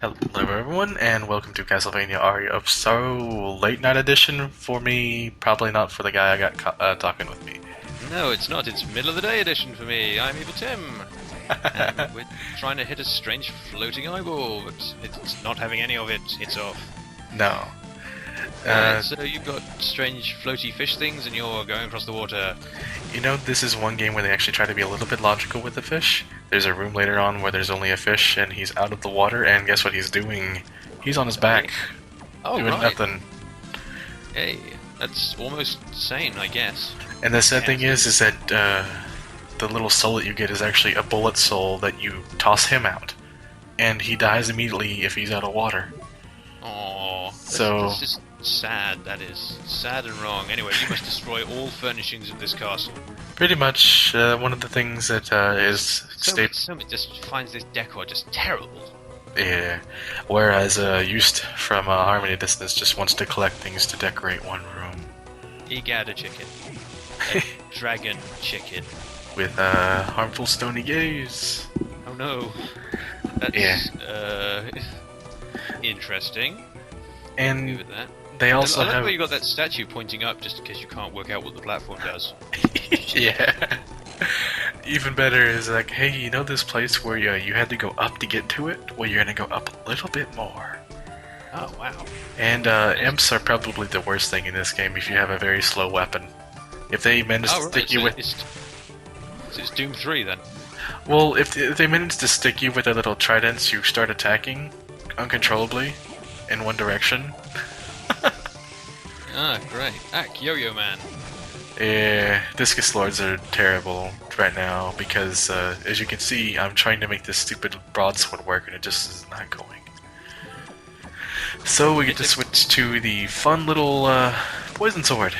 Hello everyone, and welcome to Castlevania Aria of Sorrow Late Night Edition for me, probably not for the guy I got talking with me. No, it's not. It's middle of the day edition for me. I'm Evil Tim. And we're trying to hit a strange floating eyeball, but it's not having any of it. It's off. No. So you've got strange floaty fish things and you're going across the water. You know, this is one game where they actually try to be a little bit logical with the fish. There's a room later on where there's only a fish and he's out of the water, and guess what he's doing? He's on his back. Oh, doing right. nothing. Hey, that's almost sane, I guess. And the sad thing is that the little soul that you get is actually a bullet soul that you toss him out. And he dies immediately if he's out of water. Oh, So that's just sad. That is sad and wrong. Anyway, you must destroy all furnishings of this castle. pretty much one of the things that is Somebody just finds this decor just terrible. Yeah, whereas Used from Harmony Distance just wants to collect things to decorate one room. Egad a chicken. A dragon chicken. With harmful stony gaze. Oh no. That's, interesting. And Agree with that. they also I like have... where you got that statue pointing up just in case you can't work out what the platform does. Yeah. Even better is like, hey, you know this place where you had to go up to get to it? Well, you're gonna go up a little bit more. Oh wow. And imps are probably the worst thing in this game if you have a very slow weapon. If they manage to stick you with... It's Doom 3 then? Well, if they manage to stick you with their little tridents, you start attacking uncontrollably in one direction. Ah, great. Yo-Yo Man. Yeah, Discus Lords are terrible right now because, as you can see, I'm trying to make this stupid broadsword work and it just is not going. So we get to switch to the fun little poison sword.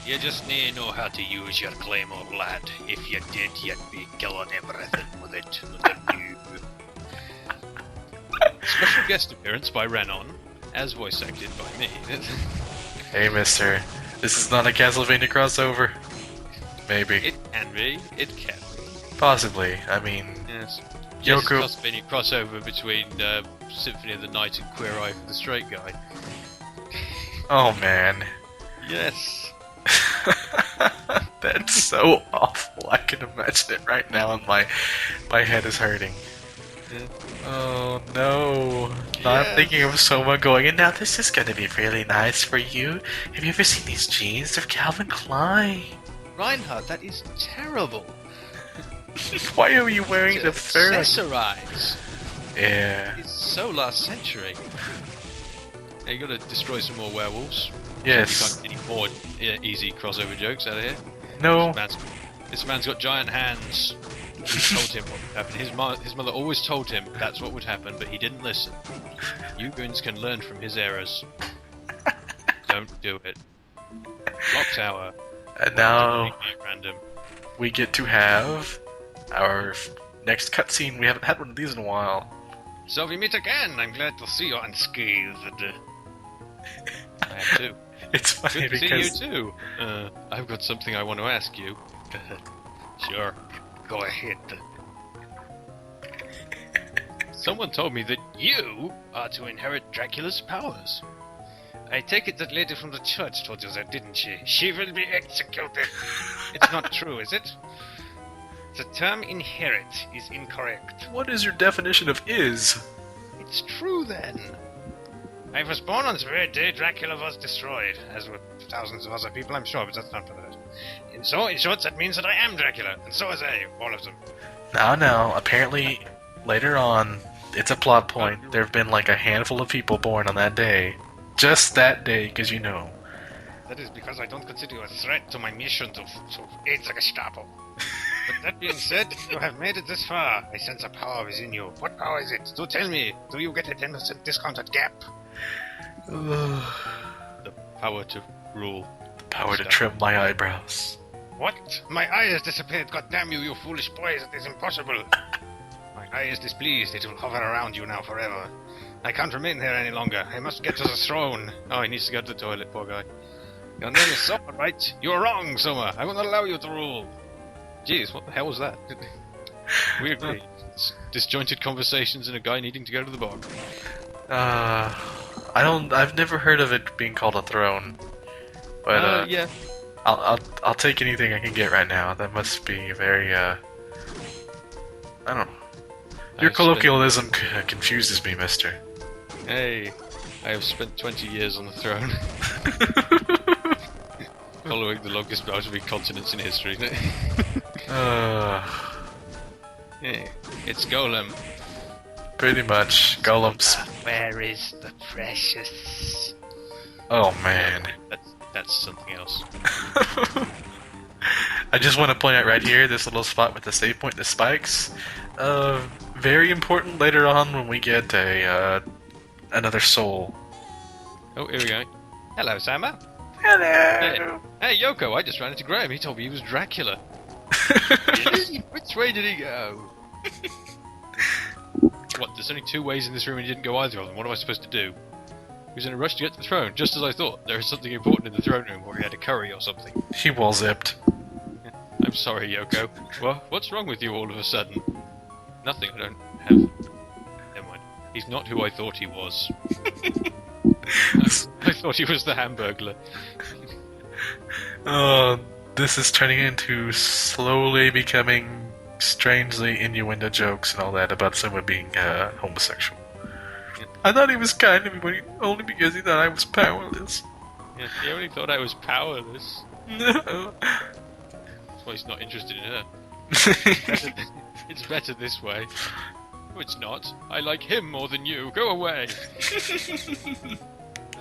You just need to know how to use your claymore, lad. If you did, you'd be killing everything with it. Special guest appearance by Renon, as voice acted by me. Hey, mister. This is not a Castlevania crossover. Maybe. It can be. It can be. Possibly. I mean... Yes. Yoko... Yes, Castlevania crossover between Symphony of the Night and Queer Eye for the Straight Guy. Oh, man. Yes. That's so awful. I can imagine it right now and my head is hurting. Yeah. Oh no. Now I'm thinking of Soma going, and now this is gonna be really nice for you. Have you ever seen these jeans? They're Calvin Klein. Reinhardt, that is terrible. Why are you wearing them thoroughly? Accessorize. Yeah. It's so last century. Now you gotta destroy some more werewolves. Yes. You can't get any more easy crossover jokes out of here. No. This man's got giant hands. He told him what would happen. His mother always told him that's what would happen, but he didn't listen. You goons can learn from his errors. Don't do it. Clock tower. And now Random. we get to have our next cutscene. We haven't had one of these in a while. So we meet again. I'm glad to see you unscathed. I am too. It's funny Good to because... see you too. I've got something I want to ask you. Sure. Go ahead. Someone told me that you are to inherit Dracula's powers. I take it that lady from the church told you that, didn't she? She will be executed. It's not true, is it? The term inherit is incorrect. What is your definition of is? It's true then. I was born on the very day Dracula was destroyed, as were thousands of other people, I'm sure, but that's not for that. And so, in short, that means that I am Dracula, and so is they, all of them. No. Apparently, later on, it's a plot point. There have been like a handful of people born on that day. Just that day, because you know. That is because I don't consider you a threat to my mission to aid the Gestapo. But that being said, you have made it this far. I sense a power within you. What power is it? Do tell me. Do you get a 10% discount at Gap? The power to rule. The power to trim my eyebrows. What? My eye has disappeared. God damn you, you foolish boys. It is impossible. My eye is displeased. It will hover around you now forever. I can't remain here any longer. I must get to the throne. Oh, he needs to go to the toilet, poor guy. Your name is Soma, right? You're wrong, Soma. I will not allow you to rule. Jeez, what the hell was that? We agree. It's disjointed conversations and a guy needing to go to the bar. I've never heard of it being called a throne. But, yeah. I'll take anything I can get right now. That must be very, I don't know. Your colloquialism confuses me, mister. Hey, I have spent 20 years on the throne. Following the longest bout of incontinence in history. Yeah, it's Golem. Pretty much. Golems. Where is the precious? Oh, man. That's something else. I just want to point out right here, this little spot with the save point, the spikes. Very important later on when we get another soul. Oh, here we go. Hello, Sama. Hello! Hey, Yoko, I just ran into Graham. He told me he was Dracula. Which way did he go? What, there's only 2 ways in this room and he didn't go either of them. What am I supposed to do? He was in a rush to get to the throne, just as I thought. There is something important in the throne room where he had a curry or something. He wall-zipped. I'm sorry, Yoko. What's wrong with you all of a sudden? Nothing, I don't have... Never mind. He's not who I thought he was. I thought he was the Hamburglar. This is turning into slowly becoming strangely innuendo jokes and all that about someone being homosexual. Yeah. I thought he was kind to me only because he thought I was powerless. Yeah, he only thought I was powerless. No. That's why he's not interested in her. It's better this way. No, it's not. I like him more than you. Go away. The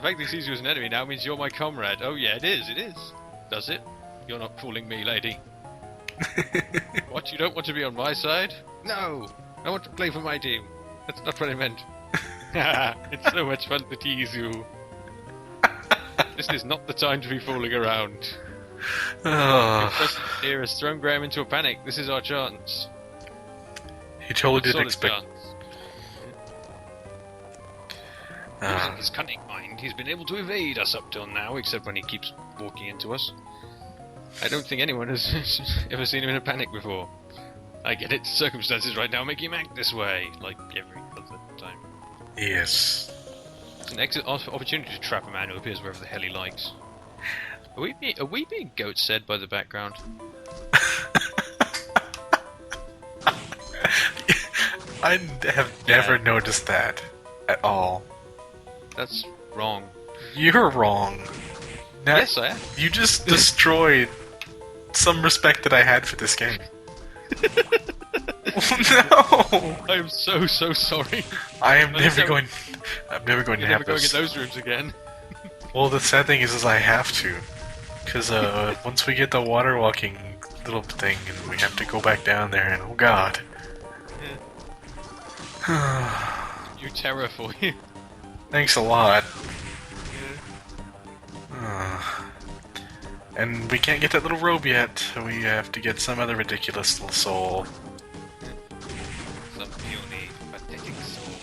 fact that he sees you as an enemy now means you're my comrade. Oh yeah, it is. Does it? You're not fooling me, lady. What, you don't want to be on my side? No! I want to play for my team. That's not what I meant. It's so much fun to tease you. This is not the time to be fooling around. Your presence here has thrown Graham into a panic. This is our chance. He totally didn't expect... Using his cunning mind, he's been able to evade us up till now, except when he keeps walking into us. I don't think anyone has ever seen him in a panic before. I get it, circumstances right now make him act this way, like every other time. Yes. It's an excellent opportunity to trap a man who appears wherever the hell he likes. Are we being goat-said by the background? I have never noticed that at all. That's wrong. You're wrong. Now, Yes, I am. You just destroyed some respect that I had for this game. No! I am so sorry. I'm never going to You're have never going in those. those rooms again. Well, the sad thing is I have to. Because once we get the water walking little thing, and we have to go back down there, and oh god. New terror for you. Thanks a lot. And we can't get that little robe yet. We have to get some other ridiculous little soul. Some puny, pathetic soul.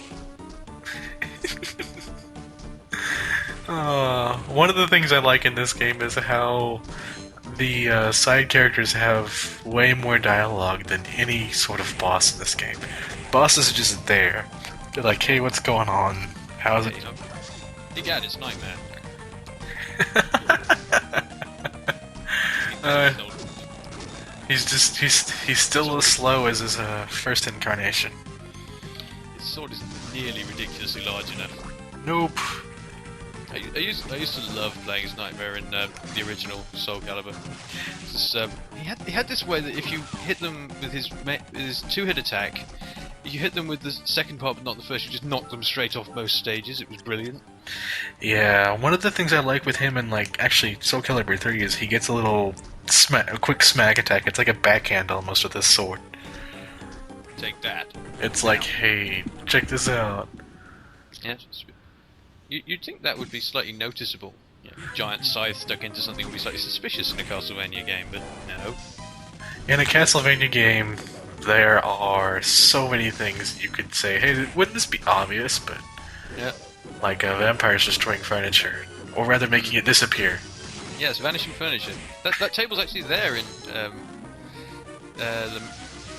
One of the things I like in this game is how the side characters have way more dialogue than any sort of boss in this game. Bosses are just there. They're like, hey, what's going on? How's it? Egad, it's Nightmare. He's still as slow as his first incarnation. His sword is nearly ridiculously large enough. Nope. I used to love playing as Nightmare in the original Soul Calibur. He had this way that if you hit them with his two-hit attack, if you hit them with the second part but not the first, you just knock them straight off most stages. It was brilliant. Yeah, one of the things I like with him in actually Soul Calibur 3 is he gets a little a quick smack attack. It's like a backhand almost with his sword. Take that. It's like, hey, check this out. Yeah. You'd think that would be slightly noticeable. Giant scythe stuck into something would be slightly suspicious in a Castlevania game, but no. In a Castlevania game, there are so many things you could say, hey, wouldn't this be obvious? But yeah, like vampires destroying furniture, or rather making it disappear. Yes, vanishing furniture. That table's actually there in the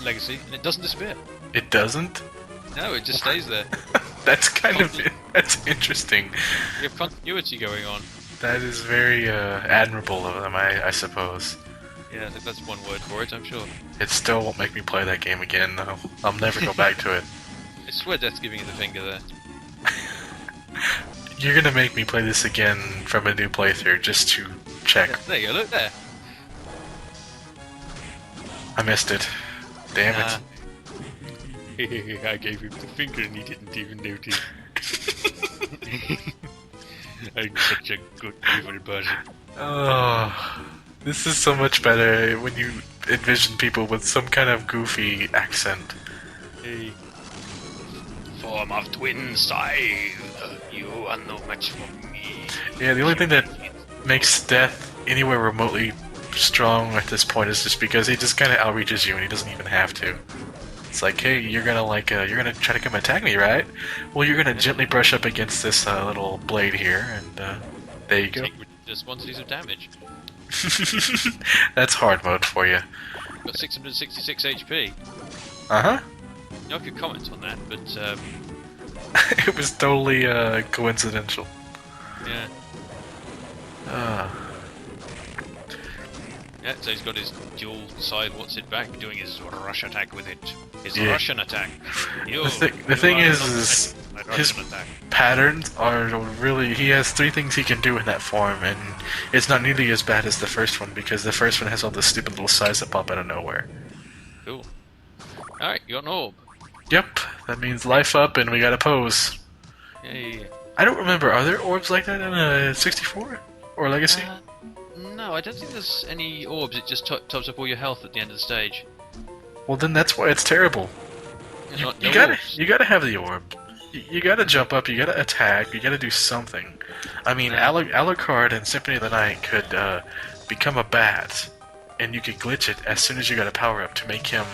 legacy, and it doesn't disappear. It doesn't? No, it just stays there. That's that's interesting. You have continuity going on. That is very admirable of them, I suppose. Yeah, I think that's one word for it, I'm sure. It still won't make me play that game again, though. I'll never go back to it. I swear Death's giving you the finger there. You're gonna make me play this again from a new playthrough just to check. Yeah, there you go, look there. I missed it. Damn it. I gave him the finger and he didn't even notice. I'm such a good evil person. Oh, this is so much better when you envision people with some kind of goofy accent. Hey. Form of twin scythe, you are no match for me. Yeah, the only thing that makes Death anywhere remotely strong at this point is just because he just kind of outreaches you and he doesn't even have to. It's like, hey, you're gonna try to come attack me, right? Well, you're gonna gently brush up against this little blade here, and there you go. Take just quantities of damage. That's hard mode for you. Got 666 HP. Uh-huh. I could comment on that, but It was totally coincidental. yeah. Yeah, so he's got his dual side what's it back, doing his rush attack with it. His Russian attack. The thing is his attack. patterns are really... He has 3 things he can do in that form, and it's not nearly as bad as the first one, because the first one has all the stupid little sides that pop out of nowhere. Cool. Alright, you got an orb. Yep, that means life up and we gotta pose. Yay. I don't remember, are there orbs like that in 64? Or Legacy? No, I don't think there's any orbs, it just tops up all your health at the end of the stage. Well then that's why it's terrible. You gotta have the orb. You gotta jump up, you gotta attack, you gotta do something. I mean, Alucard and Symphony of the Night could become a bat, and you could glitch it as soon as you got a power up to make him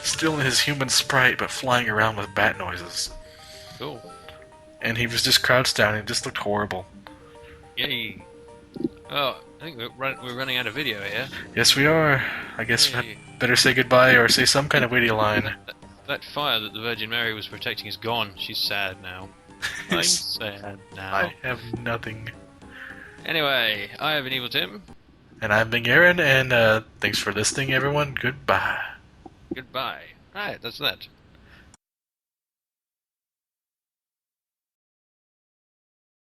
still in his human sprite but flying around with bat noises. Cool. And he was just crouched down and it just looked horrible. Yay. Oh, I think we're running out of video here. Yes, we are. I guess I better say goodbye or say some kind of witty line. That fire that the Virgin Mary was protecting is gone. She's sad now. I'm sad now. I have nothing. Anyway, I have been Evil Tim. And I'm Big Aaron, and thanks for listening, everyone. Goodbye. Goodbye. Alright, that's that.